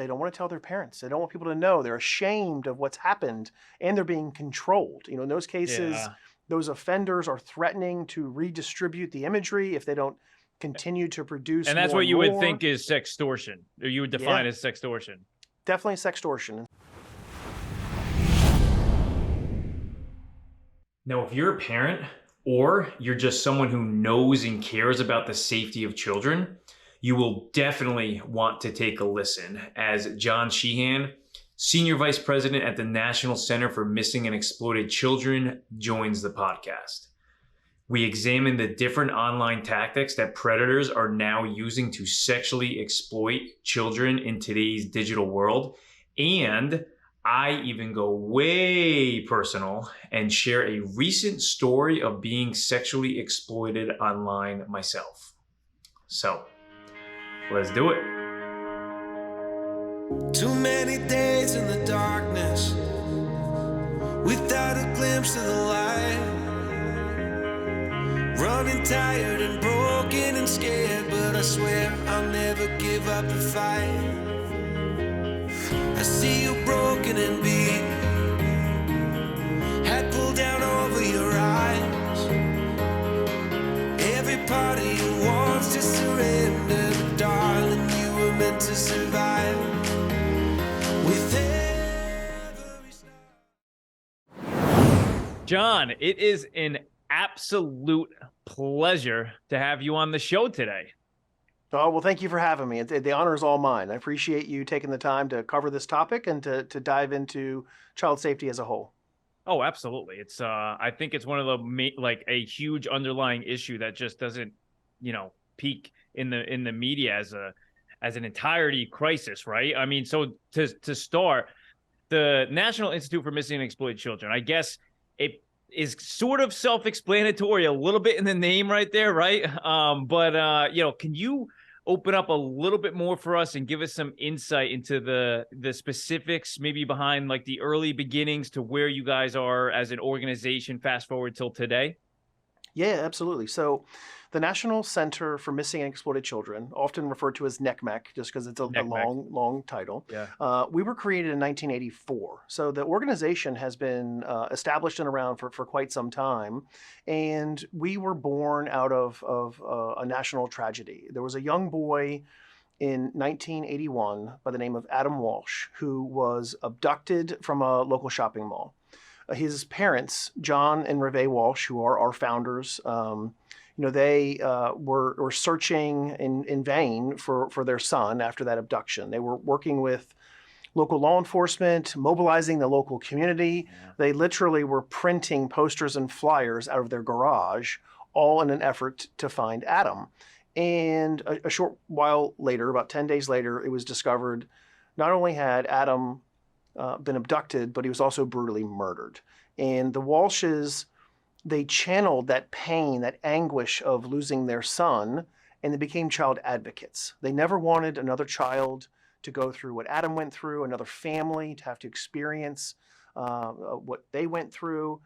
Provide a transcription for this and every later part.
they don't want to tell their parents. They don't want people to know. They're ashamed of what's happened, and they're being controlled. In those cases, Yeah. those offenders are threatening to redistribute the imagery if they don't continue to produce And that's more what and you would more. think is sextortion, or you would define as sextortion. Definitely sextortion. Now, if you're a parent or you're just someone who knows and cares about the safety of children, you will definitely want to take a listen as John Shehan, Senior Vice President at the National Center for Missing and Exploited Children, joins the podcast. We examine the different online tactics that predators are now using to sexually exploit children in today's digital world. And I even go way personal and share a recent story of being sexually exploited online myself. So, let's do it. Too many days in the darkness without a glimpse of the light. Running tired and broken and scared, but I swear I'll never give up the fight. I see you broken and beat, head pulled down over your eyes. Every part of you wants to surrender, but darling, you were meant to survive. With every star. John, it is an absolute pleasure to have you on the show today. Oh, well, thank you for having me. The honor is all mine. I appreciate you taking the time to cover this topic and to dive into child safety as a whole. Oh, absolutely. It's I think it's one of the like a huge underlying issue that just doesn't, peak in the media as an entirety crisis, right? I mean, so to start, the National Institute for Missing and Exploited Children, I guess it is sort of self-explanatory a little bit in the name right there, right? But can you open up a little bit more for us and give us some insight into the specifics, maybe behind like the early beginnings to where you guys are as an organization, fast forward till today? Yeah, absolutely. So the National Center for Missing and Exploited Children, often referred to as NECMEC, just because it's a long title. Yeah. We were created in 1984. So the organization has been established and around for quite some time. And we were born out of a national tragedy. There was a young boy in 1981 by the name of Adam Walsh, who was abducted from a local shopping mall. His parents, John and Reve Walsh, who are our founders, they were searching in vain for their son after that abduction. They were working with local law enforcement, mobilizing the local community. Yeah. They literally were printing posters and flyers out of their garage, all in an effort to find Adam. And a short while later, about 10 days later, it was discovered not only had Adam been abducted, but he was also brutally murdered. And the Walshes, they channeled that pain, that anguish of losing their son, and they became child advocates. They never wanted another child to go through what Adam went through, another family to have to experience what they went through.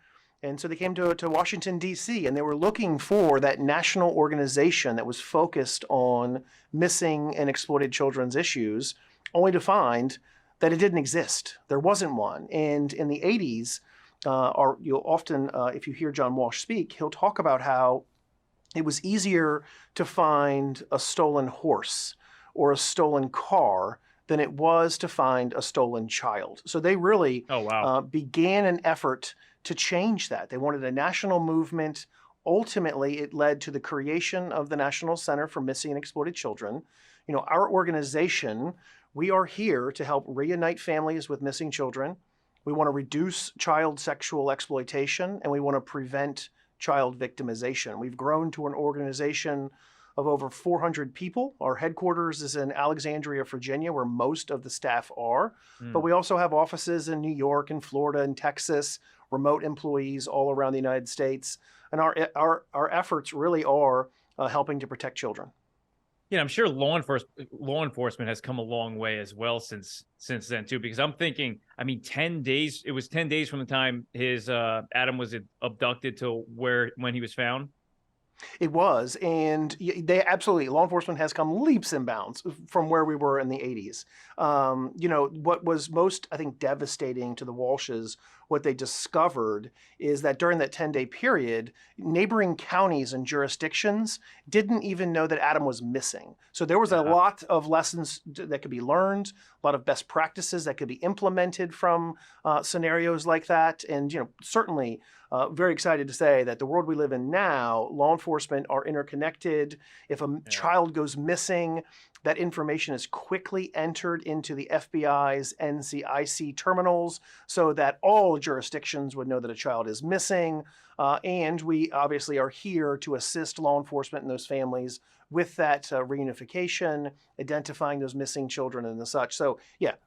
And so they came to Washington, D.C., and they were looking for that national organization that was focused on missing and exploited children's issues, only to find that it didn't exist. There wasn't one. And in the 80s, you'll often, if you hear John Walsh speak, he'll talk about how it was easier to find a stolen horse or a stolen car than it was to find a stolen child. So they really began an effort to change that. They wanted a national movement. Ultimately, it led to the creation of the National Center for Missing and Exploited Children. Our organization, we are here to help reunite families with missing children. We want to reduce child sexual exploitation, and we want to prevent child victimization. We've grown to an organization of over 400 people. Our headquarters is in Alexandria, Virginia, where most of the staff are. But we also have offices in New York and Florida and Texas, remote employees all around the United States. And our efforts really are helping to protect children. Yeah, I'm sure law enforcement has come a long way as well since then too, because I'm thinking, 10 days, it was 10 days from the time his Adam was abducted to when he was found. It was, and they absolutely, law enforcement has come leaps and bounds from where we were in the 80s. What was most, I think, devastating to the Walshes, what they discovered is that during that 10-day period, neighboring counties and jurisdictions didn't even know that Adam was missing. So there was a lot of lessons that could be learned, a lot of best practices that could be implemented from scenarios like that. And, certainly very excited to say that the world we live in now, law enforcement are interconnected. If a child goes missing, that information is quickly entered into the FBI's NCIC terminals so that all jurisdictions would know that a child is missing. And we obviously are here to assist law enforcement and those families with that reunification, identifying those missing children and the such. So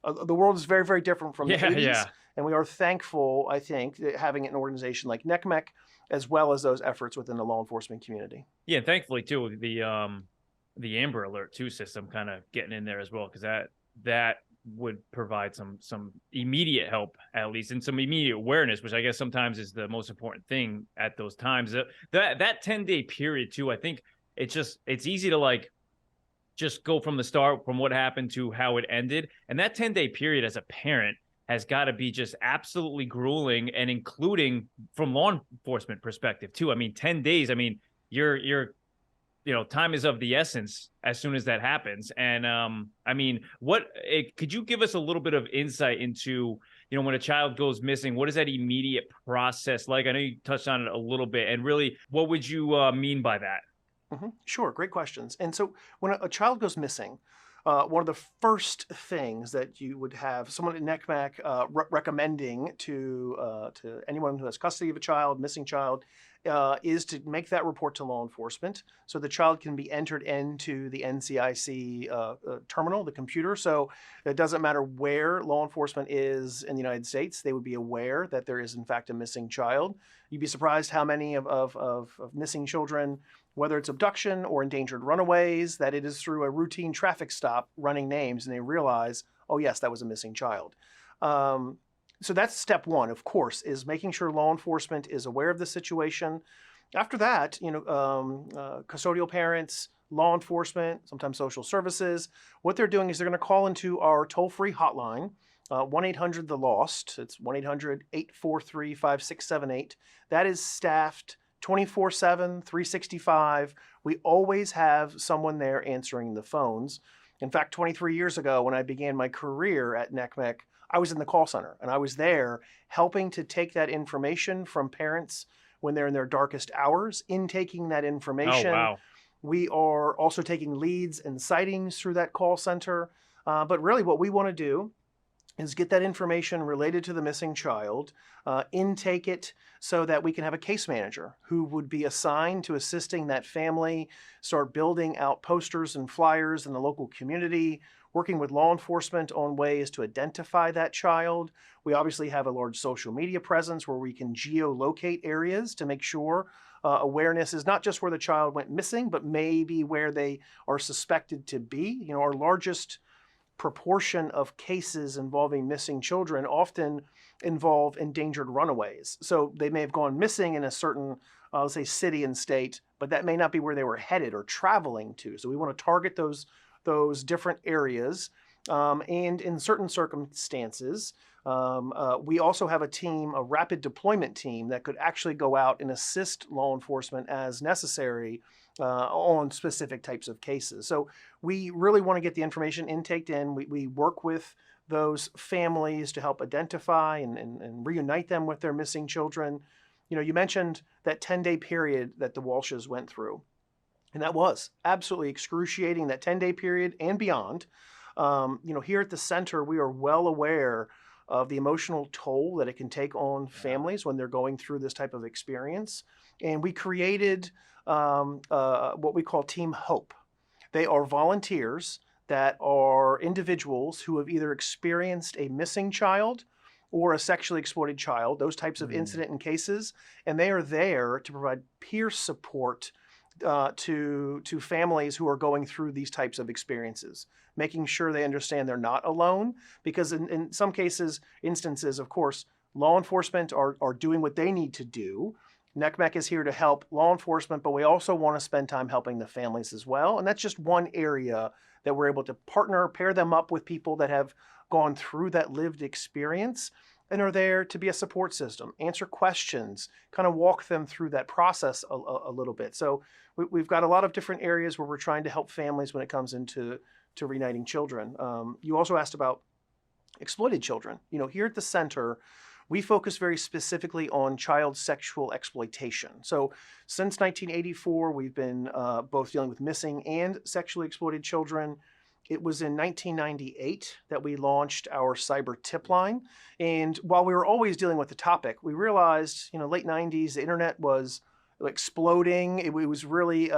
the world is very, very different from the 80s. Yeah. And we are thankful, I think, that having an organization like NCMEC, as well as those efforts within the law enforcement community. Yeah, and thankfully, too, the Amber Alert 2 system kind of getting in there as well, because that would provide some immediate help, at least, and some immediate awareness, which I guess sometimes is the most important thing at those times. That 10-day period, too, I think it's easy to just go from the start, from what happened to how it ended. And that 10-day period as a parent has got to be just absolutely grueling, and including from law enforcement perspective too. I mean, 10 days, I mean, you're time is of the essence as soon as that happens. And I mean, could you give us a little bit of insight into, when a child goes missing, what is that immediate process like? I know you touched on it a little bit, and really, what would you mean by that? Mm-hmm. Sure, great questions. And so when a child goes missing, one of the first things that you would have someone at NCMEC recommending to anyone who has custody of a child, missing child, is to make that report to law enforcement so the child can be entered into the NCIC terminal, the computer. So it doesn't matter where law enforcement is in the United States, they would be aware that there is in fact a missing child. You'd be surprised how many of missing children, whether it's abduction or endangered runaways, that it is through a routine traffic stop running names and they realize, oh yes, that was a missing child. So that's step one, of course, is making sure law enforcement is aware of the situation. After that, custodial parents, law enforcement, sometimes social services, what they're doing is they're going to call into our toll-free hotline, 1-800-THE-LOST. It's 1-800-843-5678. That is staffed 24/7, 365. We always have someone there answering the phones. In fact, 23 years ago, when I began my career at NCMEC, I was in the call center, and I was there helping to take that information from parents when they're in their darkest hours, intaking that information. Oh, wow. We are also taking leads and sightings through that call center. But really what we want to do is get that information related to the missing child, intake it so that we can have a case manager who would be assigned to assisting that family, start building out posters and flyers in the local community, working with law enforcement on ways to identify that child. We obviously have a large social media presence where we can geolocate areas to make sure awareness is not just where the child went missing, but maybe where they are suspected to be. Our largest proportion of cases involving missing children often involve endangered runaways. So they may have gone missing in a certain, let's say, city and state, but that may not be where they were headed or traveling to. So we want to target those different areas. And in certain circumstances, we also have a rapid deployment team that could actually go out and assist law enforcement as necessary on specific types of cases. So we really want to get the information intaked in. We work with those families to help identify and reunite them with their missing children. You mentioned that 10-day period that the Walshes went through. And that was absolutely excruciating, that 10-day period and beyond. Here at the center, we are well aware of the emotional toll that it can take on families when they're going through this type of experience. And we created what we call Team Hope. They are volunteers that are individuals who have either experienced a missing child or a sexually exploited child, those types of incident and cases. And they are there to provide peer support to families who are going through these types of experiences, making sure they understand they're not alone. Because in some instances, of course, law enforcement are doing what they need to do. NECMEC is here to help law enforcement, but we also want to spend time helping the families as well. And that's just one area that we're able to partner, pair them up with people that have gone through that lived experience and are there to be a support system, answer questions, kind of walk them through that process a little bit. So we've got a lot of different areas where we're trying to help families when it comes into reuniting children. You also asked about exploited children. You know, here at the center, we focus very specifically on child sexual exploitation. So since 1984, we've been both dealing with missing and sexually exploited children. It was in 1998 that we launched our cyber tip line. And while we were always dealing with the topic, we realized, you know, late 90s, the internet was exploding. It was really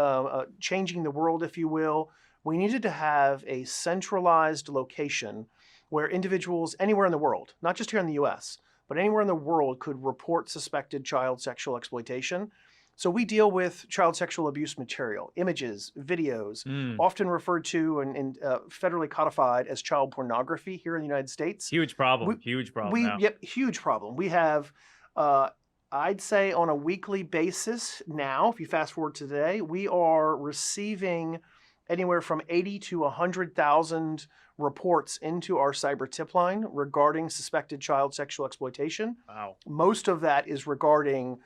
changing the world, if you will. We needed to have a centralized location where individuals anywhere in the world, not just here in the US, but anywhere in the world could report suspected child sexual exploitation. So we deal with child sexual abuse material, images, videos, often referred to and federally codified as child pornography here in the United States. Huge problem. Huge problem. Now. Yep, huge problem. We have, I'd say on a weekly basis now, if you fast forward to today, we are receiving anywhere from 80 to 100,000 reports into our cyber tip line regarding suspected child sexual exploitation. Wow. Most of that is regarding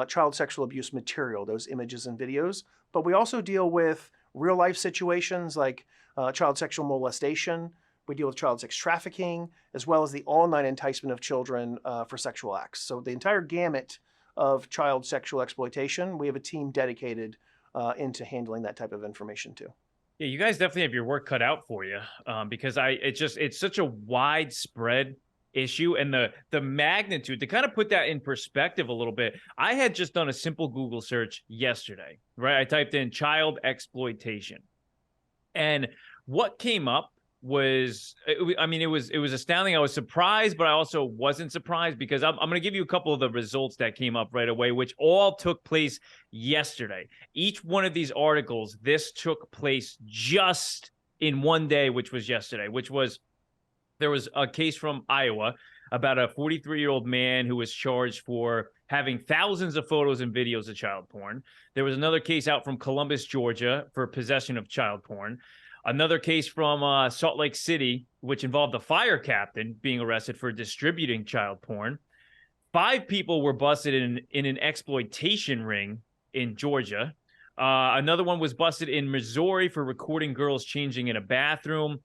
child sexual abuse material, those images and videos. But we also deal with real life situations like child sexual molestation. We deal with child sex trafficking, as well as the online enticement of children for sexual acts. So the entire gamut of child sexual exploitation, we have a team dedicated into handling that type of information too. Yeah, you guys definitely have your work cut out for you because it's such a widespread issue, and the magnitude, to kind of put that in perspective a little bit, I had just done a simple Google search yesterday, right? I typed in child exploitation, and what came up was, it was astounding. I was surprised, but I also wasn't surprised because I'm going to give you a couple of the results that came up right away, which all took place yesterday. Each one of these articles, this took place just in one day, which was yesterday, there was a case from Iowa about a 43-year-old man who was charged for having thousands of photos and videos of child porn. There was another case out from Columbus, Georgia, for possession of child porn. Another case from Salt Lake City, which involved a fire captain being arrested for distributing child porn. 5 people were busted in an exploitation ring in Georgia. Another one was busted in Missouri for recording girls changing in a bathroom.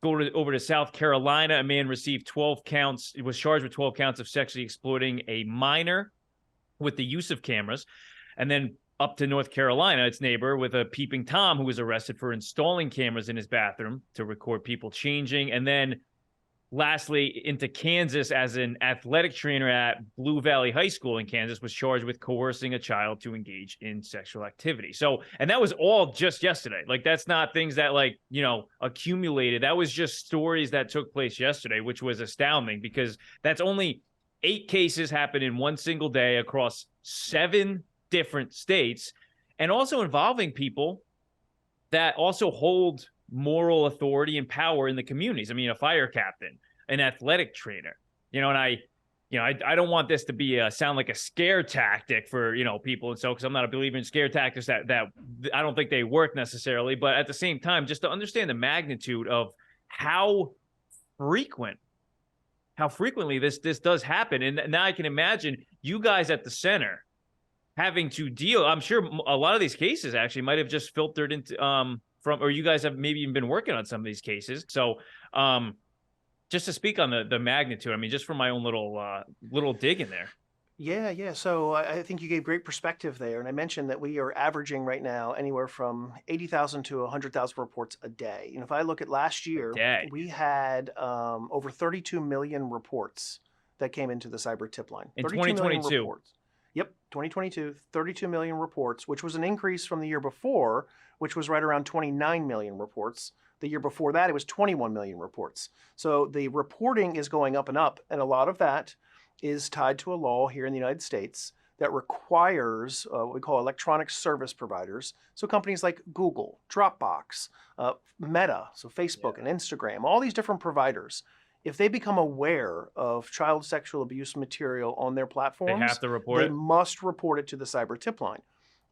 Over to South Carolina, a man received 12 counts. He was charged with 12 counts of sexually exploiting a minor with the use of cameras. And then up to North Carolina, its neighbor, with a peeping Tom who was arrested for installing cameras in his bathroom to record people changing. And then lastly, into Kansas, as an athletic trainer at Blue Valley High School in Kansas, was charged with coercing a child to engage in sexual activity. So, and that was all just yesterday. Like, that's not things that, like, you know, accumulated. That was just stories that took place yesterday, which was astounding because that's only 8 cases happened in one single day across 7 different states, and also involving people that also hold moral authority and power in the communities. I mean, a fire captain, an athletic trainer, you know, and I don't want this to be sound like a scare tactic for, you know, people. And so, because I'm not a believer in scare tactics that I don't think they work necessarily, but at the same time, just to understand the magnitude of how frequently this does happen. And now I can imagine you guys at the center having to deal. I'm sure a lot of these cases actually might have just filtered into or you guys have maybe even been working on some of these cases. So just to speak on the magnitude, I mean, just from my own little dig in there. Yeah. So I think you gave great perspective there. And I mentioned that we are averaging right now anywhere from 80,000 to 100,000 reports a day. And if I look at last year, we had over 32 million reports that came into the cyber tip line. In 2022. Yep, 2022, 32 million reports, which was an increase from the year before, which was right around 29 million reports. The year before that, it was 21 million reports. So the reporting is going up and up, and a lot of that is tied to a law here in the United States that requires what we call electronic service providers. So companies like Google, Dropbox, Meta, so Facebook and Instagram, all these different providers. if they become aware of child sexual abuse material on their They platforms, have to report they it. must report it to the cyber tip line.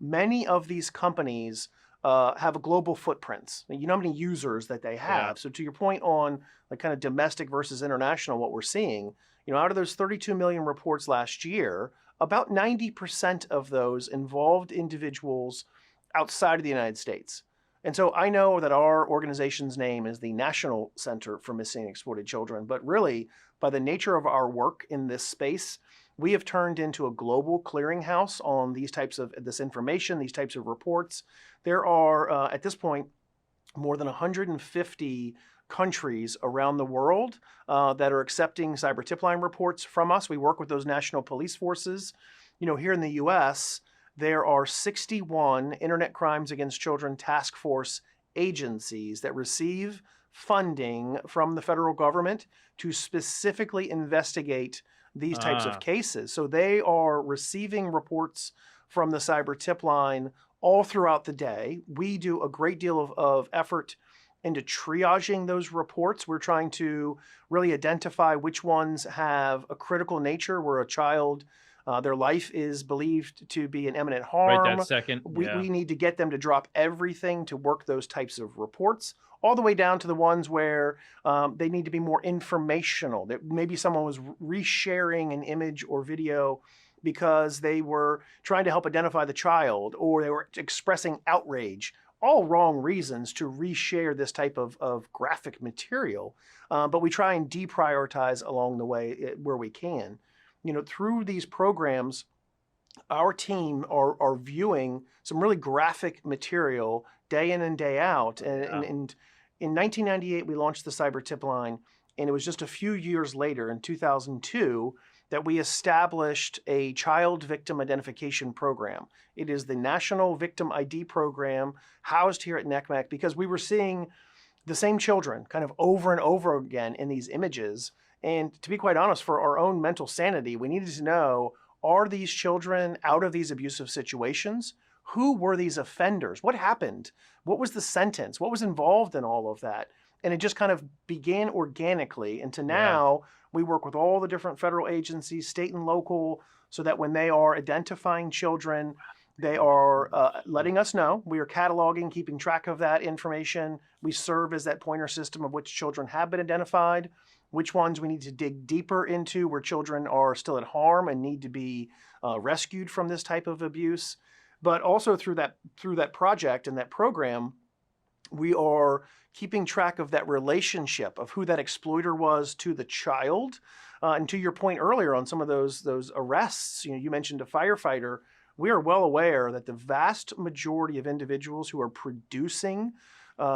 Many of these companies have global footprints. You know how many users that they have. Yeah. So to your point on like kind of domestic versus international, what we're seeing, out of those 32 million reports last year, about 90% of those involved individuals outside of the United States. And so I know that our organization's name is the National Center for Missing and Exploited Children, but really, by the nature of our work in this space, we have turned into a global clearinghouse on these types of this information, these types of reports. There are, at this point, more than 150 countries around the world that are accepting cyber tip line reports from us. We work with those national police forces. Here in the U.S., there are 61 Internet Crimes Against Children Task Force agencies that receive funding from the federal government to specifically investigate these types of cases. So they are receiving reports from the cyber tip line all throughout the day. We do a great deal of effort into triaging those reports. We're trying to really identify which ones have a critical nature where a child, their life is believed to be in imminent harm. Right that second. We need to get them to drop everything to work those types of reports, all the way down to the ones where they need to be more informational. That maybe someone was resharing an image or video because they were trying to help identify the child, or they were expressing outrage. All wrong reasons to reshare this type of graphic material, but we try and deprioritize along the way where we can. Through these programs, our team are viewing some really graphic material day in and day out. And in 1998, we launched the Cyber Tip Line, and it was just a few years later, in 2002, that we established a child victim identification program. It is the National Victim ID program housed here at NECMEC because we were seeing the same children kind of over and over again in these images. And to be quite honest, for our own mental sanity, we needed to know, are these children out of these abusive situations? Who were these offenders? What happened? What was the sentence? What was involved in all of that? And it just kind of began organically. And to now, we work with all the different federal agencies, state and local, so that when they are identifying children, they are letting us know. We are cataloging, keeping track of that information. We serve as that pointer system of which children have been identified, which ones we need to dig deeper into where children are still at harm and need to be rescued from this type of abuse. But also through that project and that program, we are keeping track of that relationship of who that exploiter was to the child. And to your point earlier on some of those arrests, you mentioned a firefighter. We are well aware that the vast majority of individuals who are producing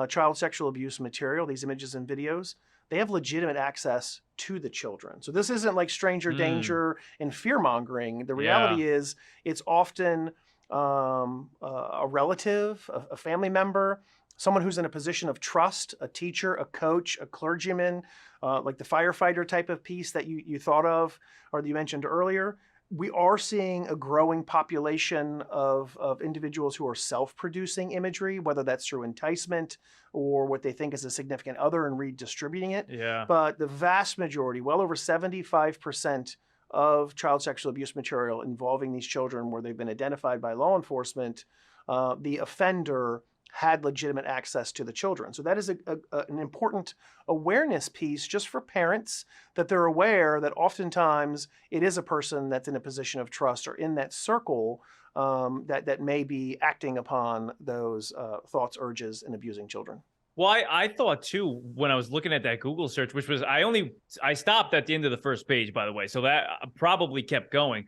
child sexual abuse material, these images and videos, they have legitimate access to the children. So this isn't like stranger danger and fear-mongering. The reality is it's often a relative, a family member, someone who's in a position of trust, a teacher, a coach, a clergyman, like the firefighter type of piece that you thought of or that you mentioned earlier. We are seeing a growing population of individuals who are self-producing imagery, whether that's through enticement or what they think is a significant other and redistributing it. Yeah. But the vast majority, well over 75% of child sexual abuse material involving these children where they've been identified by law enforcement, the offender had legitimate access to the children. So that is an important awareness piece just for parents, that they're aware that oftentimes it is a person that's in a position of trust or in that circle that may be acting upon those thoughts, urges, and abusing children. Well, I thought too, when I was looking at that Google search, which was, I stopped at the end of the first page, by the way, so that probably kept going.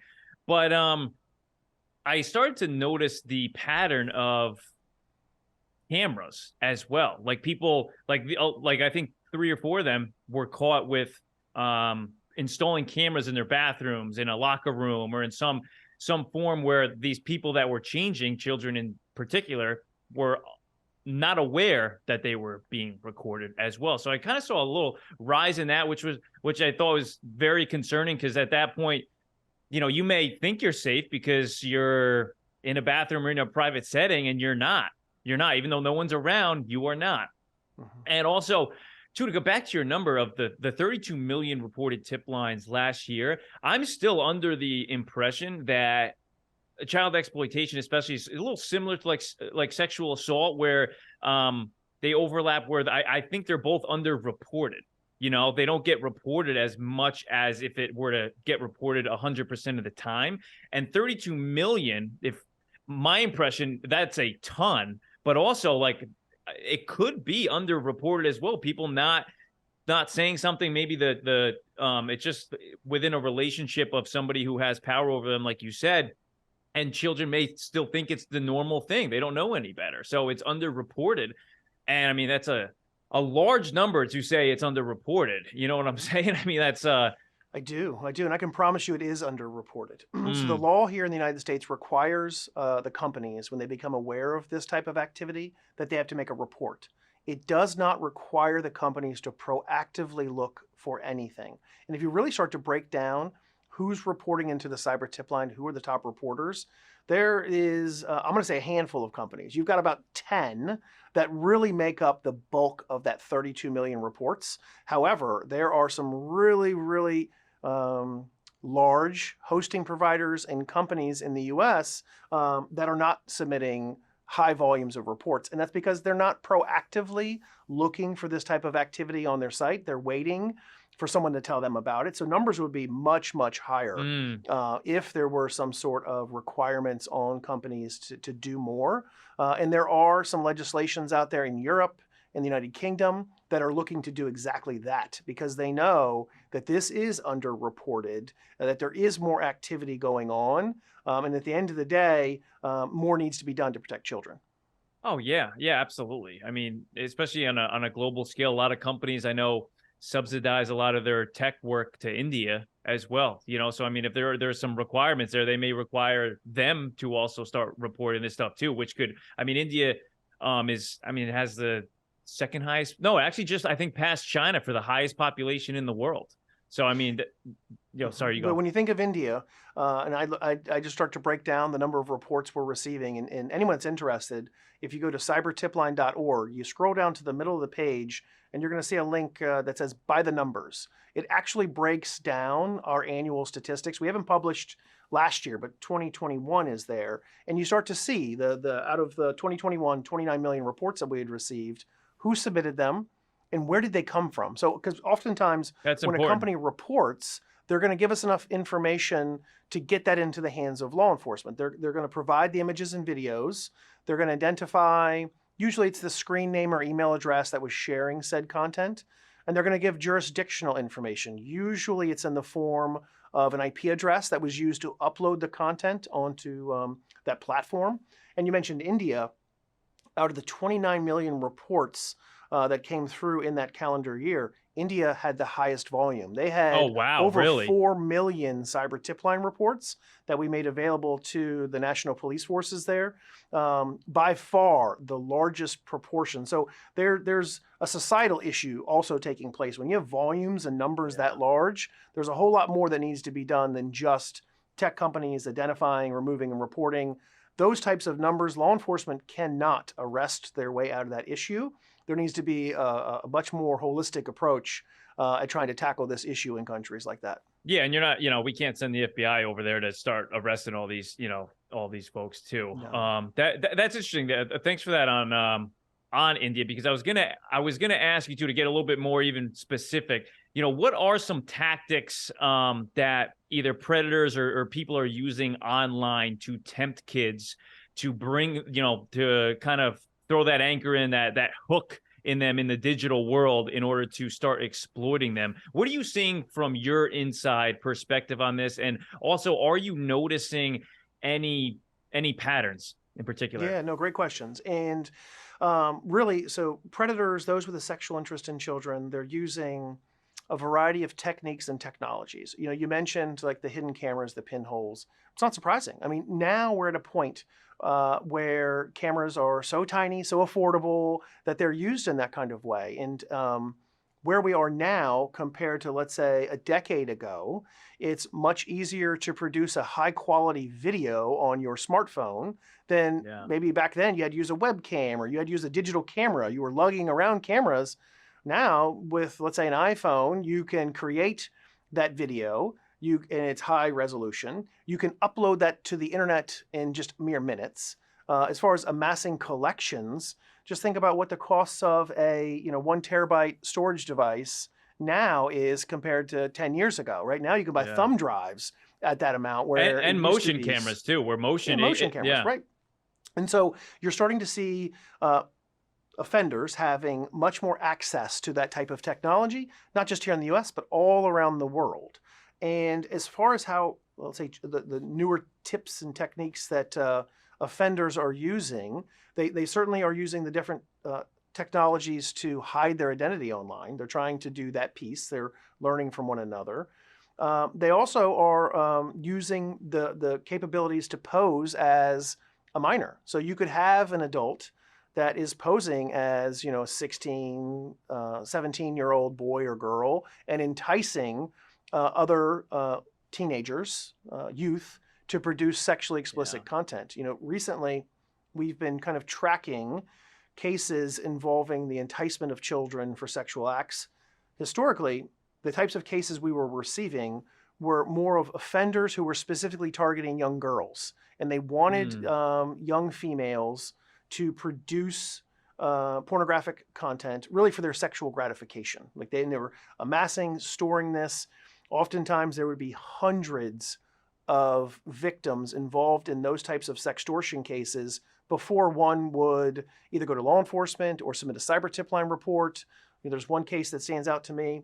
But I started to notice the pattern of cameras as well. Like people, like I think 3 or 4 of them were caught with installing cameras in their bathrooms, in a locker room, or in some form where these people that were changing, children in particular, were not aware that they were being recorded as well. So I kind of saw a little rise in that, which I thought was very concerning, because at that point, you may think you're safe because you're in a bathroom or in a private setting, and you're not. You're not, even though no one's around, you are not. Mm-hmm. And also, to go back to your number of the 32 million reported tip lines last year, I'm still under the impression that child exploitation, especially, is a little similar to like sexual assault, where they overlap. Where I think they're both underreported. You know, they don't get reported as much as if it were to get reported 100% of the time. And 32 million, if my impression, that's a ton, but also like it could be underreported as well. People not saying something, maybe it's just within a relationship of somebody who has power over them, like you said, and children may still think it's the normal thing. They don't know any better. So it's underreported. And I mean, that's a large number to say it's underreported. You know what I'm saying? I mean, that's I do, and I can promise you it is underreported. So the law here in the United States requires the companies, when they become aware of this type of activity, that they have to make a report. It does not require the companies to proactively look for anything. And if you really start to break down who's reporting into the cyber tip line, who are the top reporters, there is, I'm going to say, a handful of companies. You've got about 10 that really make up the bulk of that 32 million reports. However, there are some really, really large hosting providers and companies in the US that are not submitting high volumes of reports. And that's because they're not proactively looking for this type of activity on their site. They're waiting for someone to tell them about it. So numbers would be much, much higher if there were some sort of requirements on companies to do more. And there are some legislations out there in Europe, in the United Kingdom, that are looking to do exactly that, because they know that this is underreported, that there is more activity going on. And at the end of the day, more needs to be done to protect children. Oh yeah, absolutely. I mean, especially on a global scale, a lot of companies I know subsidize a lot of their tech work to India as well. You know, so I mean, if there's some requirements there, they may require them to also start reporting this stuff too. Which could, I mean, India it has the second highest. No, actually, just I think past China for the highest population in the world. So I mean, sorry, you go. But when you think of India, and I just start to break down the number of reports we're receiving, and anyone that's interested, if you go to cybertipline.org, you scroll down to the middle of the page, and you're going to see a link that says by the numbers. It actually breaks down our annual statistics. We haven't published last year, but 2021 is there, and you start to see the out of the 2021 29 million reports that we had received, who submitted them, and where did they come from? So, because oftentimes when a company reports, they're going to give us enough information to get that into the hands of law enforcement. They're going to provide the images and videos. They're going to identify, usually it's the screen name or email address that was sharing said content, and they're going to give jurisdictional information. Usually it's in the form of an IP address that was used to upload the content onto that platform. And you mentioned India. Out of the 29 million reports that came through in that calendar year, India had the highest volume. They had over 4 million cyber tip line reports that we made available to the national police forces there. By far the largest proportion. So there's a societal issue also taking place. When you have volumes and numbers that large, there's a whole lot more that needs to be done than just tech companies identifying, removing, and reporting. Those types of numbers, law enforcement cannot arrest their way out of that issue. There needs to be a much more holistic approach at trying to tackle this issue in countries like that. Yeah, and you're not, we can't send the FBI over there to start arresting all these folks too. No. That's interesting. Thanks for that on India, because I was gonna ask you to get a little bit more even specific. What are some tactics that either predators or people are using online to tempt kids to bring, to kind of throw that anchor in, that hook in them in the digital world in order to start exploiting them? What are you seeing from your inside perspective on this? And also, are you noticing any patterns in particular? Yeah, no, great questions. And really, so predators, those with a sexual interest in children, they're using a variety of techniques and technologies. You mentioned like the hidden cameras, the pinholes. It's not surprising. I mean, now we're at a point where cameras are so tiny, so affordable, that they're used in that kind of way. And where we are now compared to, let's say, a decade ago, it's much easier to produce a high quality video on your smartphone than maybe back then. You had to use a webcam or you had to use a digital camera. You were lugging around cameras. Now, with, let's say, an iPhone, you can create that video, and it's high resolution. You can upload that to the internet in just mere minutes. As far as amassing collections, just think about what the costs of a 1 terabyte storage device now is compared to 10 years ago. Right now, you can buy Yeah. thumb drives at that amount. Where And it used to motion be cameras too, where motion, motion cameras, yeah. right? And so you're starting to see offenders having much more access to that type of technology, not just here in the US, but all around the world. And as far as how, let's say, the newer tips and techniques that offenders are using, they certainly are using the different technologies to hide their identity online. They're trying to do that piece. They're learning from one another. They also are using the capabilities to pose as a minor. So you could have an adult that is posing as, a 16, 17-year-old boy or girl and enticing other teenagers, youth, to produce sexually explicit content. Recently, we've been kind of tracking cases involving the enticement of children for sexual acts. Historically, the types of cases we were receiving were more of offenders who were specifically targeting young girls, and they wanted young females to produce pornographic content really for their sexual gratification. Like they were amassing, storing this. Oftentimes there would be hundreds of victims involved in those types of sextortion cases before one would either go to law enforcement or submit a cyber tip line report. There's one case that stands out to me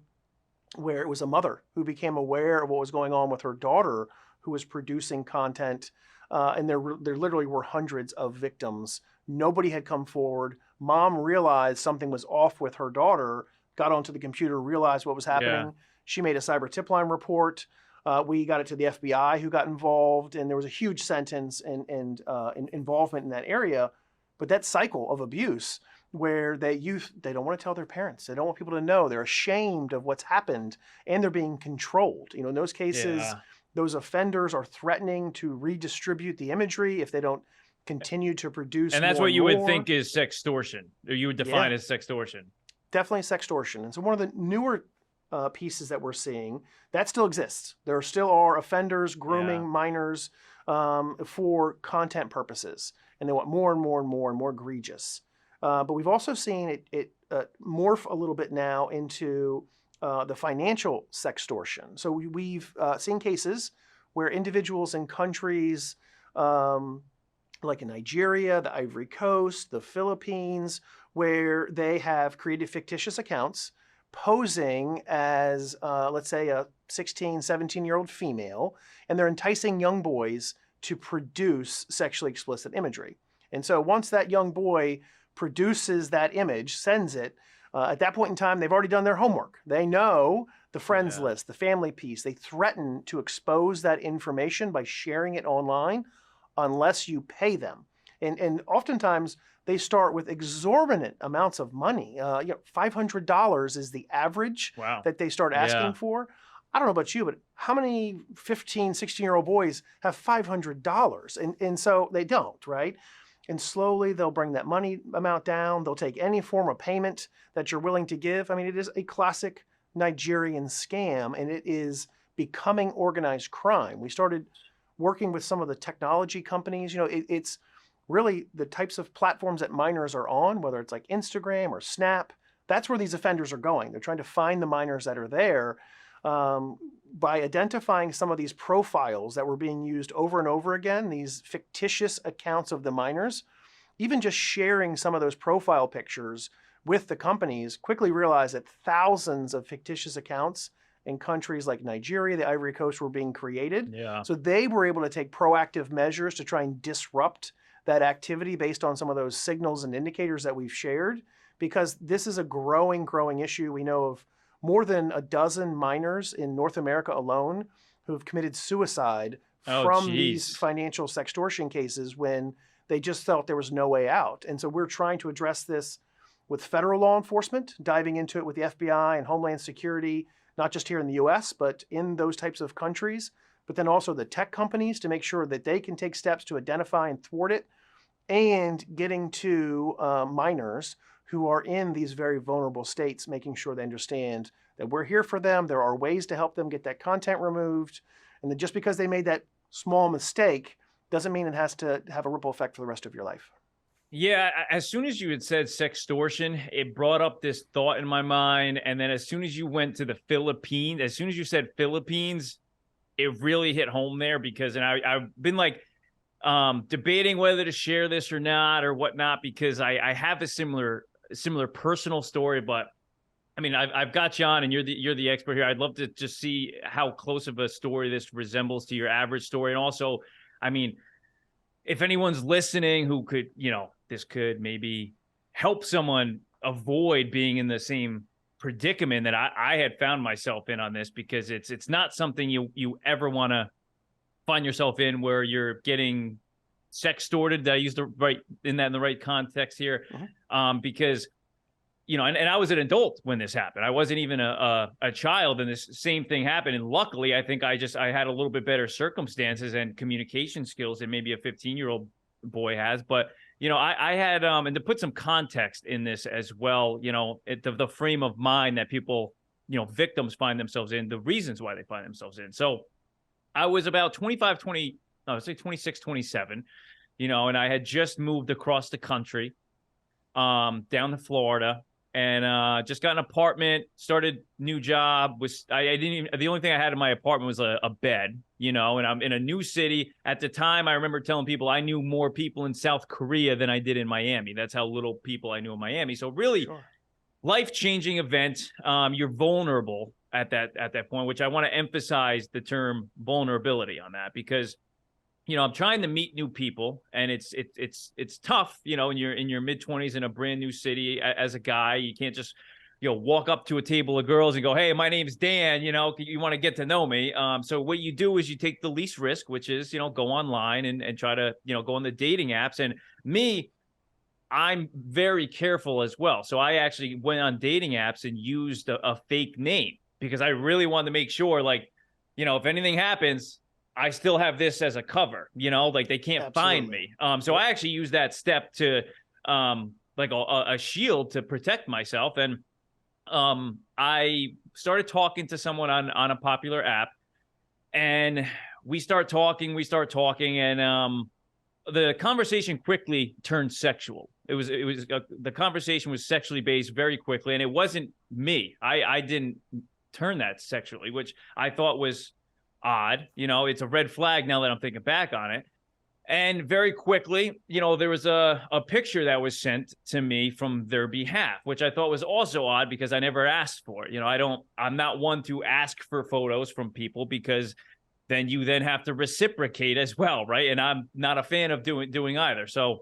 where it was a mother who became aware of what was going on with her daughter who was producing content. And there literally were hundreds of victims. Nobody had come forward. Mom realized something was off with her daughter, got onto the computer, realized what was happening. Yeah. She made a cyber tip line report. We got it to the FBI, who got involved, and there was a huge sentence and involvement in that area. But that cycle of abuse where they don't want to tell their parents. They don't want people to know. They're ashamed of what's happened, and they're being controlled. In those cases, those offenders are threatening to redistribute the imagery if they don't continue to produce. And that's more what you more. would think is sextortion, or you would define as sextortion. Definitely sextortion. And so one of the newer pieces that we're seeing, that still exists. There still are offenders grooming minors for content purposes, and they want more and more and more and more egregious. But we've also seen it morph a little bit now into the financial sextortion. So we've seen cases where individuals in countries like in Nigeria, the Ivory Coast, the Philippines, where they have created fictitious accounts posing as, let's say, a 16, 17-year-old female, and they're enticing young boys to produce sexually explicit imagery. And so once that young boy produces that image, sends it, at that point in time, they've already done their homework. They know the friends list, the family piece. They threaten to expose that information by sharing it online unless you pay them. And oftentimes, they start with exorbitant amounts of money. $500 is the average that they start asking for. I don't know about you, but how many 15, 16-year-old boys have $500? And so they don't, right? And slowly they'll bring that money amount down. They'll take any form of payment that you're willing to give. I mean, it is a classic Nigerian scam, and it is becoming organized crime. We started working with some of the technology companies. It's really the types of platforms that minors are on, whether it's like Instagram or Snap. That's where these offenders are going. They're trying to find the minors that are there by identifying some of these profiles that were being used over and over again, these fictitious accounts of the minors. Even just sharing some of those profile pictures with the companies, quickly realized that thousands of fictitious accounts in countries like Nigeria, the Ivory Coast, were being created. So they were able to take proactive measures to try and disrupt that activity based on some of those signals and indicators that we've shared, because this is a growing issue. We know of more than a dozen minors in North America alone who have committed suicide from these financial sextortion cases when they just felt there was no way out. And so we're trying to address this with federal law enforcement, diving into it with the FBI and Homeland Security, not just here in the US, but in those types of countries, but then also the tech companies to make sure that they can take steps to identify and thwart it, and getting to minors who are in these very vulnerable states, making sure they understand that we're here for them. There are ways to help them get that content removed. And that just because they made that small mistake doesn't mean it has to have a ripple effect for the rest of your life. Yeah, as soon as you had said sextortion, it brought up this thought in my mind. And then as soon as you went to the Philippines, as soon as you said Philippines, it really hit home there because, and I've been like debating whether to share this or not or whatnot, because I have a similar personal story, but I mean, I've got you on, and you're the expert here. I'd love to just see how close of a story this resembles to your average story, and also, I mean, if anyone's listening who could, this could maybe help someone avoid being in the same predicament that I had found myself in on this, because it's not something you ever want to find yourself in, where you're getting sextorted. Did I use in the right context here? Mm-hmm. Because and I was an adult when this happened. I wasn't even a child, and this same thing happened. And luckily, I think I had a little bit better circumstances and communication skills than maybe a 15-year-old boy has. But I had and to put some context in this as well, the frame of mind that people, victims find themselves in, the reasons why they find themselves in. So I was about 26, 27, and I had just moved across the country, down to Florida. And just got an apartment, started new job. The only thing I had in my apartment was a bed, and I'm in a new city. At the time, I remember telling people I knew more people in South Korea than I did in Miami. That's how little people I knew in Miami. So really, sure. Life-changing event. You're vulnerable at that point, which I want to emphasize the term vulnerability on that, because I'm trying to meet new people, and it's tough, in your mid-20s in a brand new city as a guy. You can't just, walk up to a table of girls and go, "Hey, my name's Dan, you want to get to know me." So what you do is you take the least risk, which is, go online and try to, go on the dating apps. And me, I'm very careful as well. So I actually went on dating apps and used a fake name, because I really wanted to make sure, like, if anything happens, I still have this as a cover, like they can't Absolutely. Find me. So I actually use that step to, like a shield to protect myself. And I started talking to someone on a popular app, and we start talking, and the conversation quickly turned sexual. The conversation was sexually based very quickly, and it wasn't me. I didn't turn that sexually, which I thought was odd. It's a red flag now that I'm thinking back on it. And very quickly, there was a picture that was sent to me from their behalf, which I thought was also odd, because I never asked for it. I'm not one to ask for photos from people, because then you have to reciprocate as well, right? And I'm not a fan of doing either. So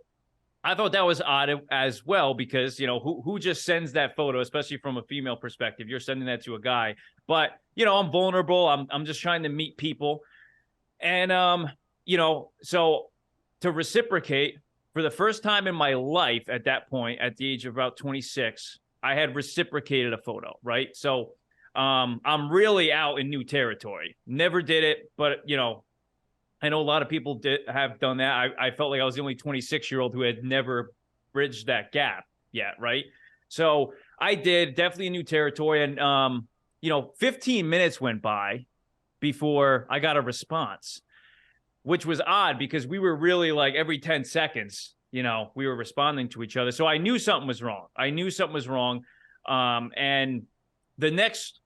I thought that was odd as well, because, who just sends that photo, especially from a female perspective? You're sending that to a guy. But, I'm vulnerable. I'm just trying to meet people. And, so to reciprocate, for the first time in my life at that point, at the age of about 26, I had reciprocated a photo, right? So I'm really out in new territory. Never did it, but, I know a lot of people have done that. I felt like I was the only 26-year-old who had never bridged that gap yet, right? So I did, definitely a new territory. And, 15 minutes went by before I got a response, which was odd, because we were really like every 10 seconds, we were responding to each other. So I knew something was wrong. And the next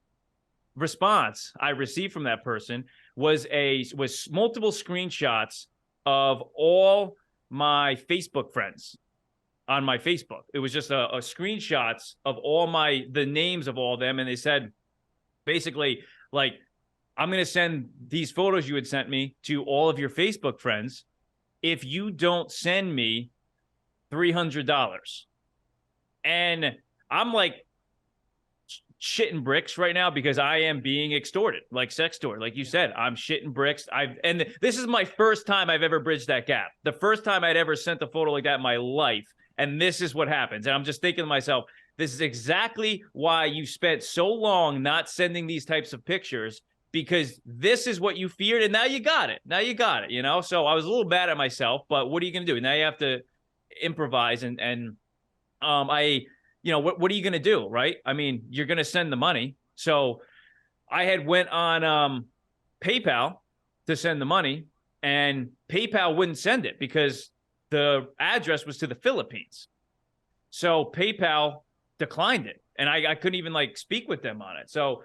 response I received from that person was multiple screenshots of all my Facebook friends on my Facebook. It was just a screenshots of the names of all of them. And they said, basically, like, I'm going to send these photos you had sent me to all of your Facebook friends if you don't send me $300. And I'm like shitting bricks right now, because I am being extorted, like sextorted. Like you said, I'm shitting bricks. And this is my first time I've ever bridged that gap. The first time I'd ever sent a photo like that in my life. And this is what happens. And I'm just thinking to myself, this is exactly why you spent so long not sending these types of pictures, because this is what you feared, and now you got it. So I was a little mad at myself, but what are you going to do? Now you have to improvise. And I what are you going to do? Right. I mean, you're going to send the money. So I had went on PayPal to send the money, and PayPal wouldn't send it because the address was to the Philippines. So PayPal declined it, and I couldn't even like speak with them on it. So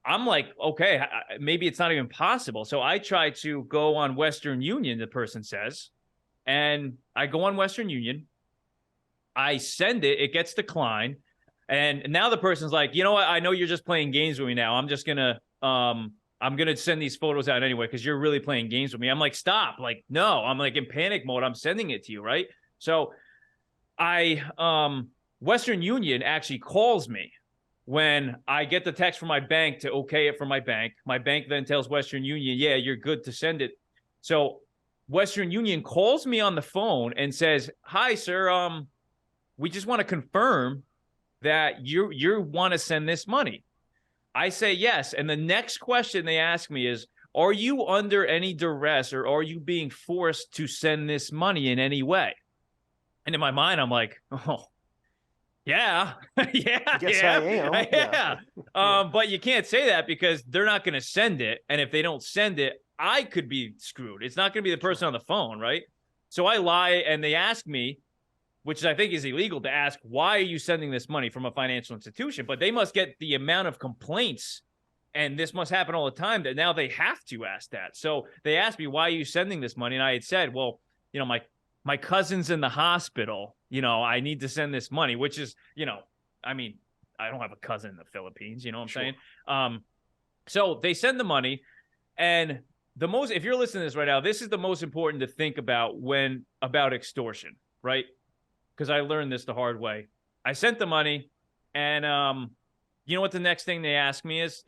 I'm like, okay, maybe it's not even possible. So I try to go on Western Union, the person says, and I go on Western Union. I send it, it gets declined. And now the person's like, you know what? I know you're just playing games with me now. I'm just gonna send these photos out anyway because you're really playing games with me. I'm like, stop. Like, no, I'm like in panic mode. I'm sending it to you, right? So Western Union actually calls me when I get the text from my bank to okay it for my bank. My bank then tells Western Union, yeah, you're good to send it. So Western Union calls me on the phone and says, hi, sir, we just want to confirm that you want to send this money. I say yes. And the next question they ask me is, are you under any duress or are you being forced to send this money in any way? And in my mind, I'm like, oh, yeah, yeah, Yes, yeah, I am. yeah. Yeah. But you can't say that because they're not going to send it. And if they don't send it, I could be screwed. It's not going to be the person on the phone, right? So I lie and they ask me, which I think is illegal to ask, why are you sending this money from a financial institution? But they must get the amount of complaints, and this must happen all the time, that now they have to ask that. So they asked me, why are you sending this money? And I had said, well, my cousin's in the hospital. I need to send this money, which is, I mean, I don't have a cousin in the Philippines, you know what I'm saying? So they send the money, and if you're listening to this right now, this is the most important to think about about extortion, right? Because I learned this the hard way. I sent the money, and you know what the next thing they ask me is?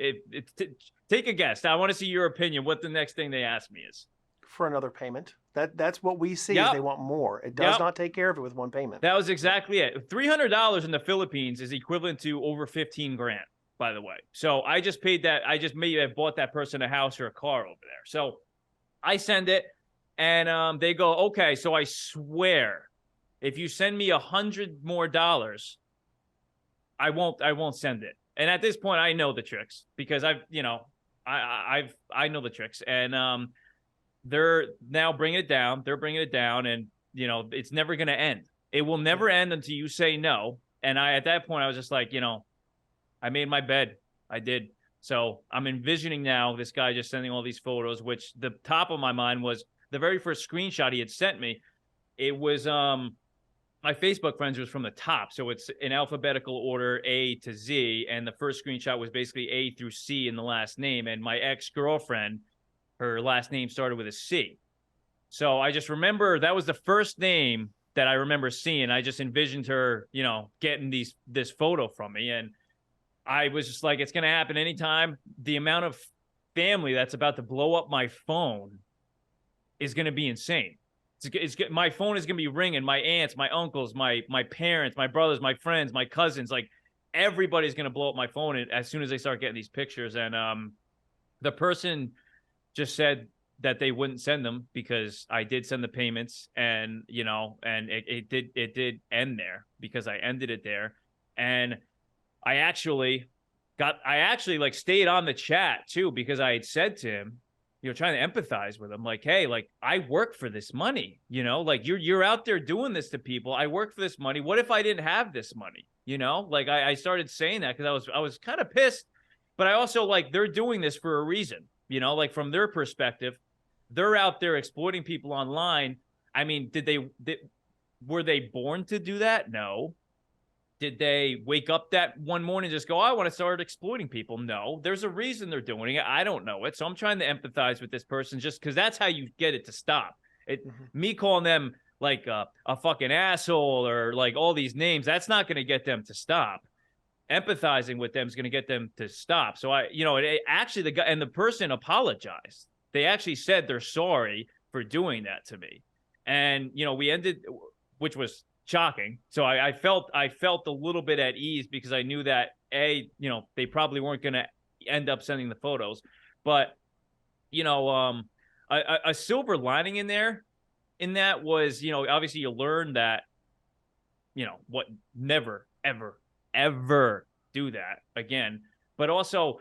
Take a guess. I want to see your opinion. What the next thing they ask me is? For another payment. That's what we see. Yep. Is they want more. It does not take care of it with one payment. That was exactly it. $300 in the Philippines is equivalent to over 15 grand, by the way. So I just paid that. I just maybe have bought that person a house or a car over there. So I send it, and they go, okay, so I swear, if you send me $100 more, I won't send it. And at this point, I know the tricks because I know the tricks, and they're now bringing it down. They're bringing it down, and it's never going to end. It will never end until you say no. And at that point, I was just like, I made my bed. I did. So I'm envisioning now this guy just sending all these photos, which the top of my mind was the very first screenshot he had sent me. It was my Facebook friends was from the top. So it's in alphabetical order, A to Z. And the first screenshot was basically A through C in the last name. And my ex-girlfriend, her last name started with a C. So I just remember that was the first name that I remember seeing. I just envisioned her, getting this photo from me. And I was just like, it's going to happen anytime. The amount of family that's about to blow up my phone is going to be insane. My phone is going to be ringing. My aunts, my uncles, my parents, my brothers, my friends, my cousins, like everybody's going to blow up my phone as soon as they start getting these pictures. And the person just said that they wouldn't send them because I did send the payments, and and it did end there because I ended it there. And I actually like stayed on the chat too because I had said to him, trying to empathize with him, like, hey, like I work for this money, like you're out there doing this to people. I work for this money. What if I didn't have this money? Like I started saying that because I was kind of pissed, but I also like they're doing this for a reason, like from their perspective, they're out there exploiting people online. I mean, were they born to do that? No. Did they wake up that one morning and just go, I want to start exploiting people? No, there's a reason they're doing it. I don't know it. So I'm trying to empathize with this person just because that's how you get it to stop. Me calling them like a fucking asshole or like all these names, that's not going to get them to stop. Empathizing with them is going to get them to stop. So actually the guy and the person apologized. They actually said they're sorry for doing that to me. And, we ended, which was shocking. So I felt a little bit at ease because I knew that they probably weren't going to end up sending the photos, but a silver lining in that was, obviously you learn that, what never ever do that again. But also,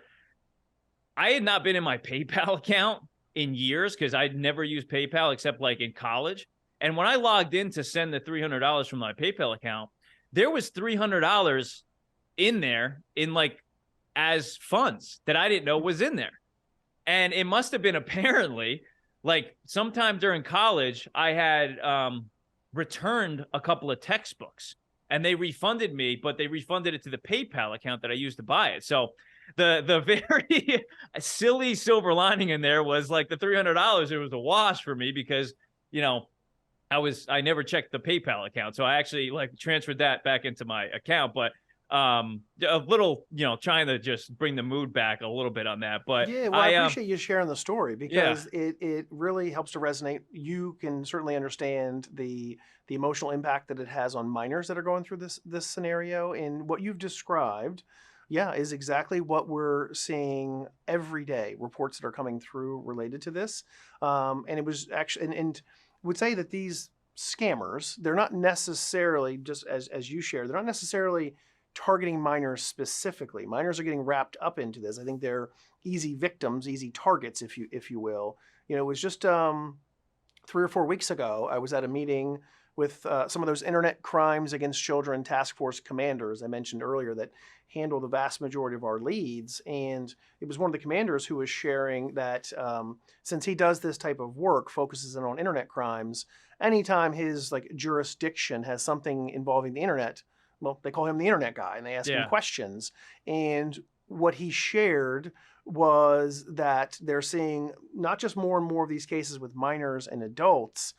I had not been in my PayPal account in years because I'd never used PayPal except like in college. And when I logged in to send the $300 from my PayPal account, there was $300 in there in like as funds that I didn't know was in there. And it must have been apparently like sometime during college, I had returned a couple of textbooks and they refunded me, but they refunded it to the PayPal account that I used to buy it. So the very silly silver lining in there was like the $300, it was a wash for me because, you know, I never checked the PayPal account. So I actually like transferred that back into my account, but a little, you know, trying to just bring the mood back a little bit on that. But yeah, well, I appreciate you sharing the story because it really helps to resonate. You can certainly understand the emotional impact that it has on minors that are going through this scenario, and what you've described, is exactly what we're seeing every day. Reports that are coming through related to this, and it was actually and would say that these scammers, they're not necessarily just as you shared, they're not necessarily targeting minors specifically. Minors are getting wrapped up into this. I think they're easy victims, easy targets, if you will. You know, it was just 3 or 4 weeks ago, I was at a meeting with some of those internet crimes against children task force commanders I mentioned earlier that handle the vast majority of our leads. And it was one of the commanders who was sharing that since he does this type of work, focuses in on internet crimes, anytime his like jurisdiction has something involving the internet, well, they call him the internet guy and they ask him questions. And what he shared was that they're seeing not just more and more of these cases with minors and adults.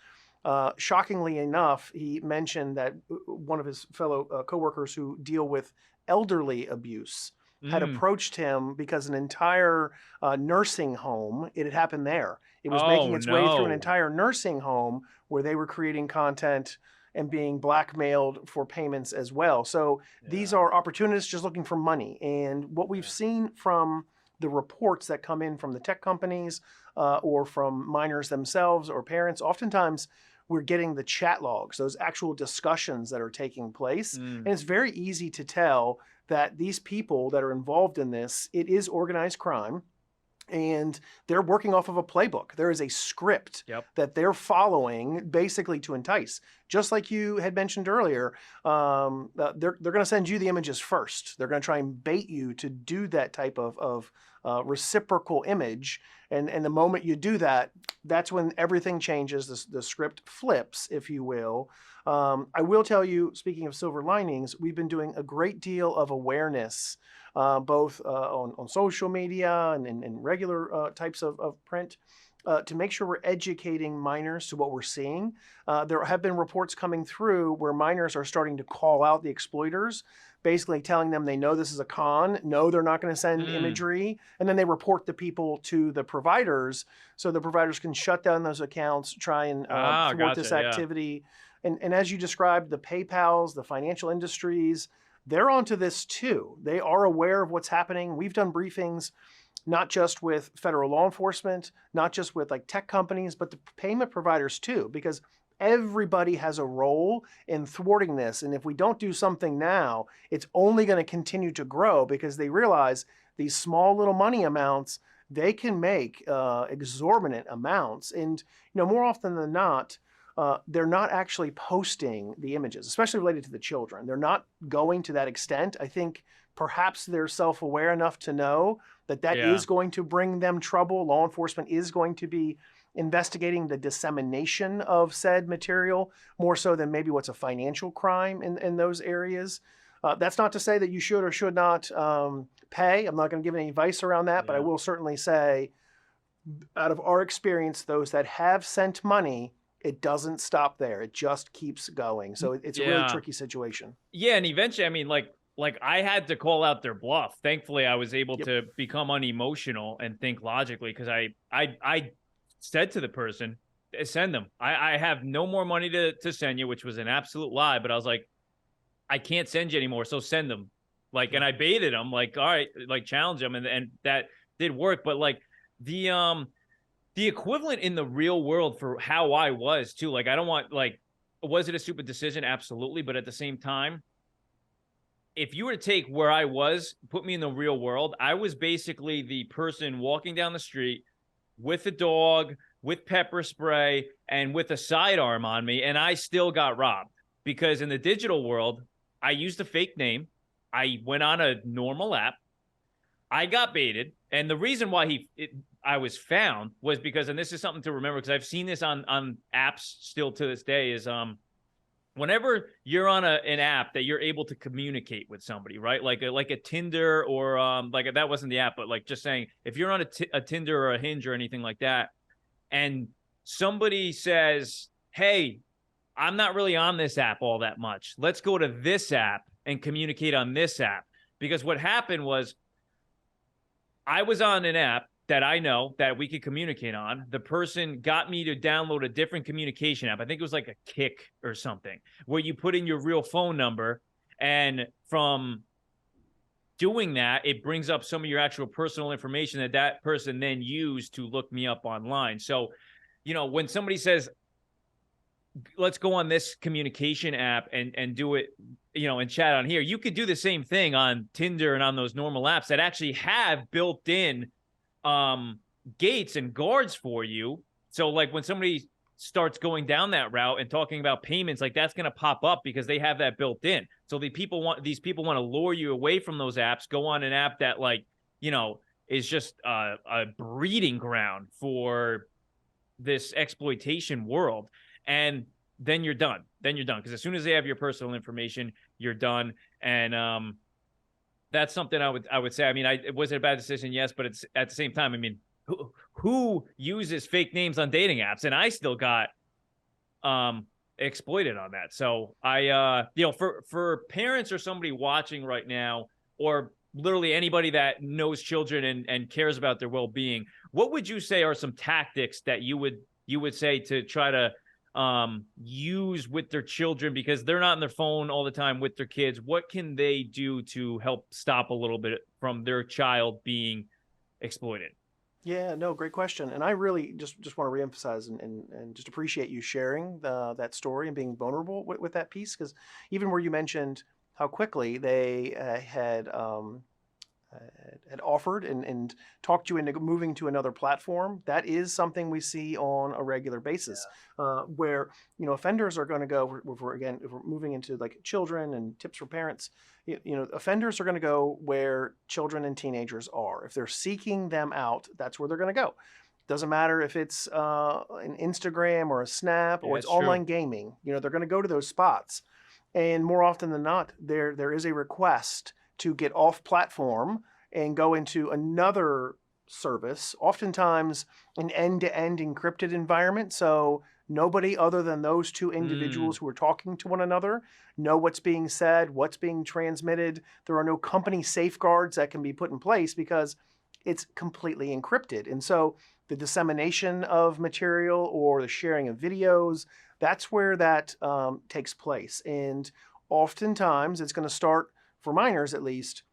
Shockingly enough, he mentioned that one of his fellow coworkers who deal with elderly abuse had approached him because an entire nursing home, it had happened there. It was making its way through an entire nursing home where they were creating content and being blackmailed for payments as well. So these are opportunists just looking for money. And what we've seen from the reports that come in from the tech companies or from minors themselves or parents, oftentimes we're getting the chat logs, those actual discussions that are taking place. And it's very easy to tell that these people that are involved in this, it is organized crime. And they're working off of a playbook. There is a script that they're following basically to entice. Just like you had mentioned earlier, they're going to send you the images first. They're going to try and bait you to do that type of reciprocal image. And the moment you do that, that's when everything changes. The script flips, if you will. I will tell you, speaking of silver linings, we've been doing a great deal of awareness both on social media and in regular types of print to make sure we're educating minors to what we're seeing. There have been reports coming through where minors are starting to call out the exploiters, basically telling them they know this is a con, no, they're not going to send imagery, and then they report the people to the providers so the providers can shut down those accounts, try and thwart this activity. And as you described, the PayPals, the financial industries, they're onto this too. They are aware of what's happening. We've done briefings, not just with federal law enforcement, not just with like tech companies, but the payment providers too, because everybody has a role in thwarting this. And if we don't do something now, it's only going to continue to grow because they realize these small little money amounts, they can make exorbitant amounts. And, you know, more often than not, they're not actually posting the images, especially related to the children. They're not going to that extent. I think perhaps they're self-aware enough to know that that is going to bring them trouble. Law enforcement is going to be investigating the dissemination of said material more so than maybe what's a financial crime in those areas. That's not to say that you should or should not pay. I'm not going to give any advice around that, but I will certainly say out of our experience, those that have sent money, it doesn't stop there. It just keeps going. So it's a really tricky situation. Yeah. And eventually, I mean, like I had to call out their bluff. Thankfully, I was able to become unemotional and think logically because I said to the person, send them. I have no more money to send you, which was an absolute lie. But I was like, I can't send you anymore. So send them. Like, and I baited them like, all right, like challenge them. And that did work. But like the equivalent in the real world for how I was too. Like, I don't want, like, was it a stupid decision? Absolutely. But at the same time, if you were to take where I was, put me in the real world, I was basically the person walking down the street with a dog, with pepper spray, and with a sidearm on me, and I still got robbed. Because in the digital world, I used a fake name. I went on a normal app. I got baited. And the reason why I was found was because, and this is something to remember, because I've seen this on apps still to this day, is whenever you're on an app that you're able to communicate with somebody, right? Like a Tinder, or like that wasn't the app, but like just saying, if you're on a Tinder or a Hinge or anything like that, and somebody says, hey, I'm not really on this app all that much. Let's go to this app and communicate on this app. Because what happened was, I was on an app that I know that we could communicate on. The person got me to download a different communication app. I think it was like a Kick or something, where you put in your real phone number, and from doing that, it brings up some of your actual personal information that person then used to look me up online. So, when somebody says, let's go on this communication app and do it, and chat on here, you could do the same thing on Tinder and on those normal apps that actually have built in gates and guards for you. So like when somebody starts going down that route and talking about payments, like that's going to pop up because they have that built in. So these people want to lure you away from those apps. Go on an app that is just a breeding ground for this exploitation world. And then you're done. Because as soon as they have your personal information, you're done. And that's something I would say. I mean, was it a bad decision? Yes, but it's at the same time, I mean, who uses fake names on dating apps? And I still got exploited on that. So for parents or somebody watching right now, or literally anybody that knows children and cares about their well-being, what would you say are some tactics that you would say to try to use with their children, because they're not on their phone all the time with their kids? What can they do to help stop a little bit from their child being exploited? Yeah, no, great question. And I really just want to reemphasize and just appreciate you sharing that story and being vulnerable with that piece, because even where you mentioned how quickly they had offered and talked you into moving to another platform, that is something we see on a regular basis. Where offenders are going to go. If we're moving into like children and tips for parents, offenders are going to go where children and teenagers are. If they're seeking them out, that's where they're going to go. Doesn't matter if it's an Instagram or a Snap or it's online gaming. They're going to go to those spots, and more often than not, there is a request to get off platform and go into another service, oftentimes an end-to-end encrypted environment. So nobody other than those two individuals who are talking to one another know what's being said, what's being transmitted. There are no company safeguards that can be put in place because it's completely encrypted. And so the dissemination of material or the sharing of videos, that's where that takes place. And oftentimes it's going to start, for minors at least,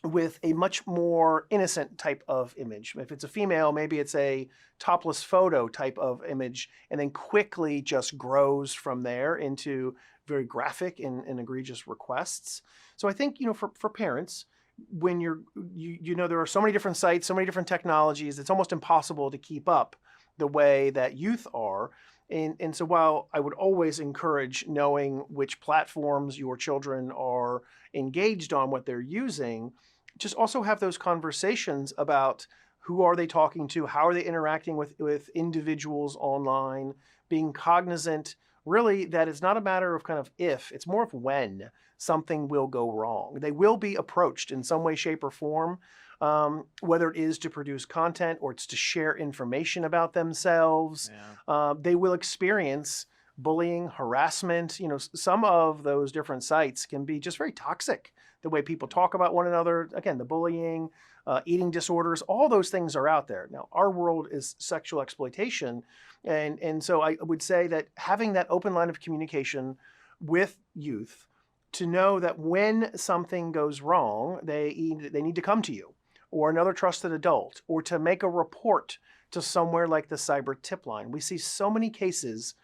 with a much more innocent type of image. If it's a female, maybe it's a topless photo type of image, and then quickly just grows from there into very graphic and egregious requests. So I think, for parents, when there are so many different sites, so many different technologies, it's almost impossible to keep up the way that youth are. And so while I would always encourage knowing which platforms your children are engaged on, what they're using, just also have those conversations about who are they talking to, how are they interacting with individuals online, being cognizant really that it's not a matter of kind of if, it's more of when something will go wrong. They will be approached in some way, shape, or form, whether it is to produce content or it's to share information about themselves. They will experience bullying, harassment. Some of those different sites can be just very toxic. The way people talk about one another, again, the bullying, eating disorders, all those things are out there. Now, our world is sexual exploitation. And so I would say that having that open line of communication with youth to know that when something goes wrong, they need to come to you or another trusted adult, or to make a report to somewhere like the cyber tip line. We see so many cases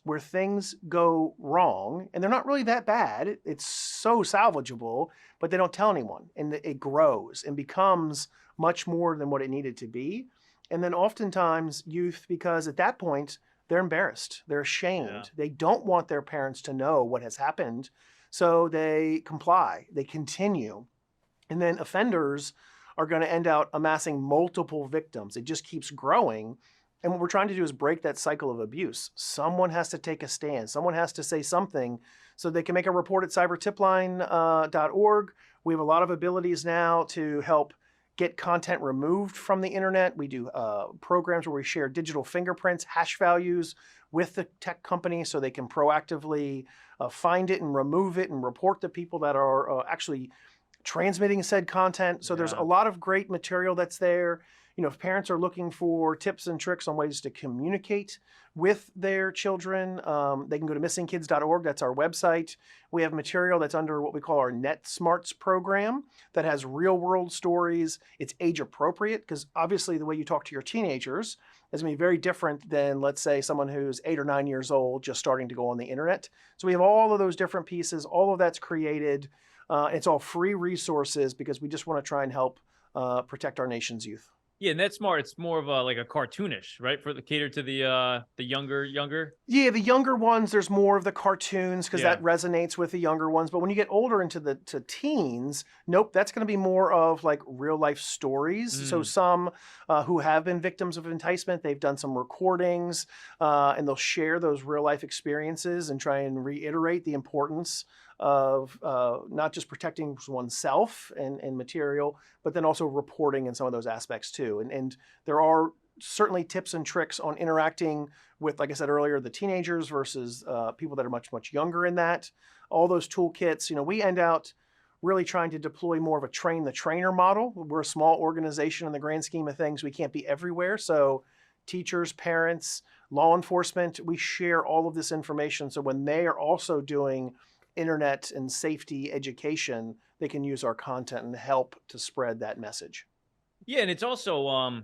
where things go wrong, and they're not really that bad. It's so salvageable, but they don't tell anyone, and it grows and becomes much more than what it needed to be. And then oftentimes youth, because at that point they're embarrassed, they're ashamed, Yeah. they don't want their parents to know what has happened, so they comply, they continue. And then offenders are going to end out amassing multiple victims. It just keeps growing. And what we're trying to do is break that cycle of abuse. Someone has to take a stand. Someone has to say something, so they can make a report at cybertipline.org. We have a lot of abilities now to help get content removed from the internet. We do programs where we share digital fingerprints, hash values with the tech company, so they can proactively find it and remove it and report the people that are actually transmitting said content. So there's Yeah. a lot of great material that's there. If parents are looking for tips and tricks on ways to communicate with their children, they can go to missingkids.org. That's our website. We have material that's under what we call our Net Smarts program that has real world stories. It's age appropriate, because obviously the way you talk to your teenagers is going to be very different than, let's say, someone who's 8 or 9 years old just starting to go on the internet. So we have all of those different pieces. All of that's created. It's all free resources, because we just want to try and help protect our nation's youth. Yeah, and that's smart. It's more of a like a cartoonish, right? For the cater to the younger. Yeah, the younger ones, there's more of the cartoons, because Yeah. that resonates with the younger ones. But when you get older into to teens, nope, that's going to be more of like real life stories. So some who have been victims of enticement, they've done some recordings, and they'll share those real life experiences and try and reiterate the importance of not just protecting oneself and material, but then also reporting in some of those aspects too. And there are certainly tips and tricks on interacting with, like I said earlier, the teenagers versus people that are much, much younger in that. All those toolkits, we end out really trying to deploy more of a train the trainer model. We're a small organization in the grand scheme of things. We can't be everywhere. So teachers, parents, law enforcement, we share all of this information. So when they are also doing internet and safety education, they can use our content and help to spread that message. Yeah, and it's also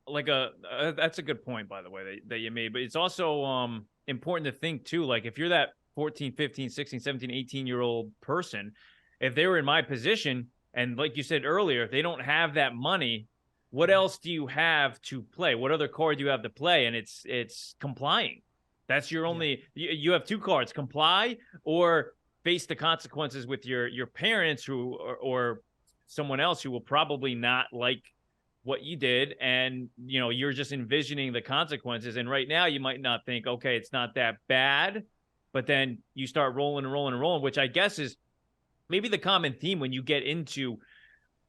like that's a good point, by the way, that you made, but it's also important to think too, like if you're that 14, 15, 16, 17, 18-year-old person, if they were in my position, and like you said earlier, if they don't have that money, what else do you have to play? What other card do you have to play? And it's complying. That's your only, you have two cards: comply or face the consequences with your parents who or someone else who will probably not like what you did. And, you're just envisioning the consequences. And right now you might not think, okay, it's not that bad, but then you start rolling and rolling and rolling, which I guess is maybe the common theme when you get into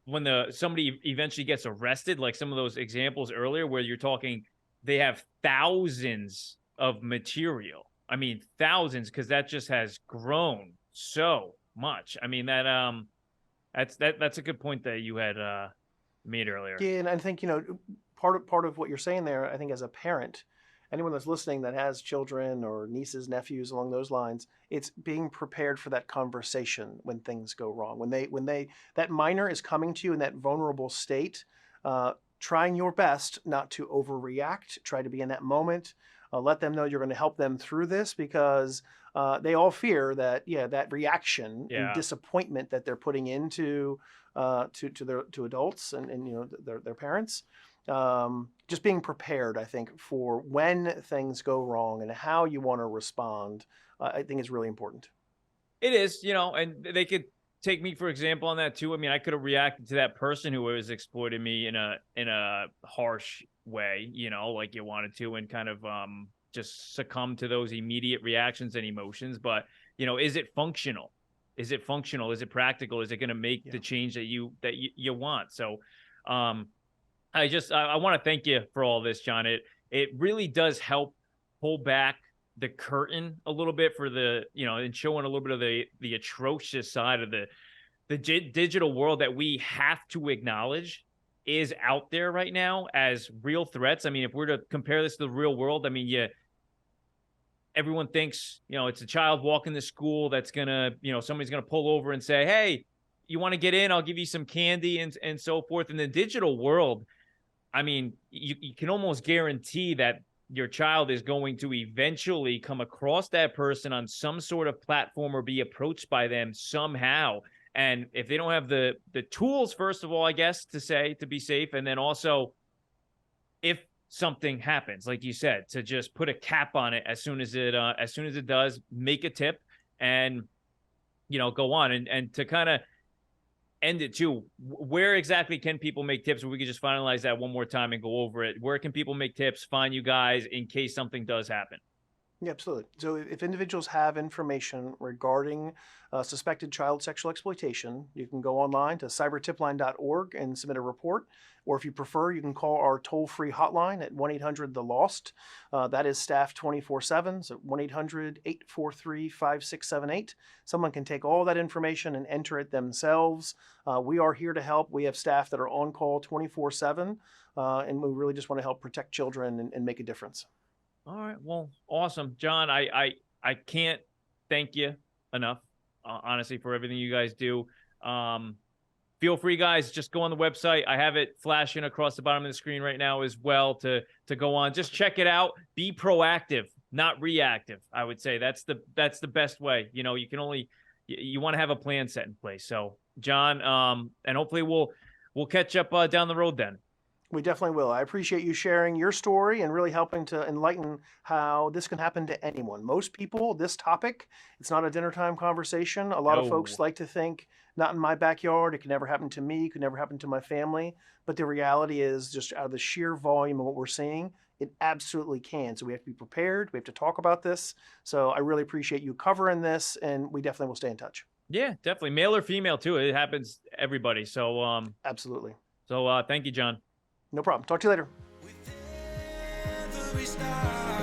when somebody eventually gets arrested, like some of those examples earlier where you're talking, they have thousands of material. I mean, thousands, because that just has grown so much. I mean, that's a good point that you had made earlier. Yeah, and I think part of what you're saying there, I think as a parent, anyone that's listening that has children or nieces, nephews along those lines, it's being prepared for that conversation when things go wrong. When they that minor is coming to you in that vulnerable state, trying your best not to overreact, try to be in that moment. Let them know you're going to help them through this, because they all fear that that reaction and disappointment that they're putting into to adults and their parents. Just being prepared, I think, for when things go wrong and how you want to respond, I think is really important. It is, and they could take me for example on that too. I mean, I could have reacted to that person who was exploiting me in a harsh way, like you wanted to, and kind of just succumb to those immediate reactions and emotions. But is it functional? Is it functional? Is it practical? Is it going to make the change that you want? So I want to thank you for all this, John. It really does help pull back the curtain a little bit for the, and showing a little bit of the atrocious side of the digital world that we have to acknowledge is out there right now as real threats. I mean, if we're to compare this to the real world, I mean, everyone thinks, it's a child walking to school that's gonna, somebody's gonna pull over and say, hey, you want to get in? I'll give you some candy and so forth. In the digital world, I mean, you can almost guarantee that your child is going to eventually come across that person on some sort of platform or be approached by them somehow. And if they don't have the tools, first of all, I guess, to be safe, and then also if something happens, like you said, to just put a cap on it as soon as it does, make a tip, and go on. And to kind of end it too, where exactly can people make tips? Or we could just finalize that one more time and go over it. Where can people make tips, find you guys in case something does happen? Yeah, absolutely. So if individuals have information regarding suspected child sexual exploitation, you can go online to cybertipline.org and submit a report. Or if you prefer, you can call our toll-free hotline at 1-800-THE-LOST. That is staffed 24/7, so 1-800-843-5678. Someone can take all that information and enter it themselves. We are here to help. We have staff that are on call 24/7, and we really just want to help protect children and make a difference. All right. Well, awesome. John, I can't thank you enough, honestly, for everything you guys do. Feel free, guys, just go on the website. I have it flashing across the bottom of the screen right now as well to go on. Just check it out. Be proactive, not reactive. I would say that's the best way. You want to have a plan set in place. So, John, and hopefully we'll catch up down the road then. We definitely will. I appreciate you sharing your story and really helping to enlighten how this can happen to anyone. Most people, this topic, it's not a dinner time conversation. A lot of folks like to think, not in my backyard, it can never happen to me, it could never happen to my family. But the reality is, just out of the sheer volume of what we're seeing, it absolutely can. So we have to be prepared. We have to talk about this. So I really appreciate you covering this, and we definitely will stay in touch. Yeah, definitely. Male or female, too. It happens to everybody. So, absolutely. So thank you, John. No problem. Talk to you later. With every star